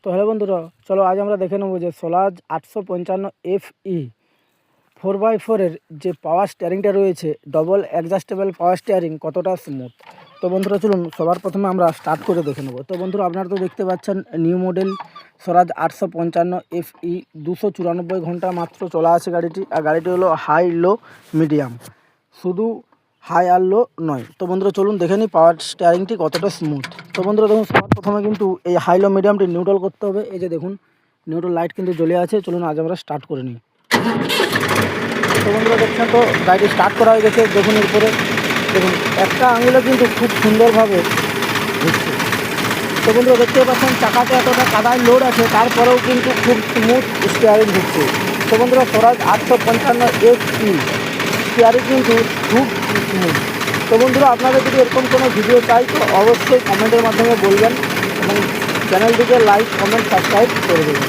তো হ্যালো বন্ধুরা, চলো আজ আমরা দেখে নেবো যে সোলাজ 855 FE 4x4 এর যে পাওয়ার স্টিয়ারিংটা রয়েছে, ডবল অ্যাডজাস্টেবল পাওয়ার স্টিয়ারিং কতটা স্মুথ। তো বন্ধুরা চলুন সবার প্রথমে আমরা স্টার্ট করে দেখে নেবো। তো বন্ধুরা আপনারা তো দেখতে পাচ্ছেন নিউ মডেল সোলাজ 855 FE 294 ঘন্টা মাত্র চলা আছে গাড়িটি। আর গাড়িটি হলো হাই লো মিডিয়াম, শুধু হাই আর লো নয়। তো বন্ধুরা চলুন দেখে নিই পাওয়ার স্টিয়ারিংটি কতটা স্মুথ। তো বন্ধুরা দেখুন সবার প্রথমে কিন্তু এই হাই লো মিডিয়ামটি নিউট্রাল করতে হবে। এই যে দেখুন নিউট্রাল লাইট কিন্তু জ্বলে আছে। চলুন আজ আমরা স্টার্ট করে নিই। তো বন্ধুরা দেখছেন তো গাড়িটি স্টার্ট করা হয়ে গেছে। দেখুন এরপরে দেখুন একটা আঙুলে কিন্তু খুব সুন্দরভাবে ঘুরছে। তো বন্ধুরা দেখতে পাচ্ছেন চাকাতে এতটা কাদায় লোড আছে, তারপরেও কিন্তু খুব স্মুথ স্টিয়ারিং ঘুরছে। তো বন্ধুরা সোলাজ 855 FE স্টিয়ারিং কিন্তু খুব স্মুথ। তো বন্ধুরা আপনাদের যদি এরকম কোনো ভিডিও চাই তো অবশ্যই কমেন্টের মাধ্যমে বলবেন এবং চ্যানেলটিকে লাইক, কমেন্ট, সাবস্ক্রাইব করে দেবেন।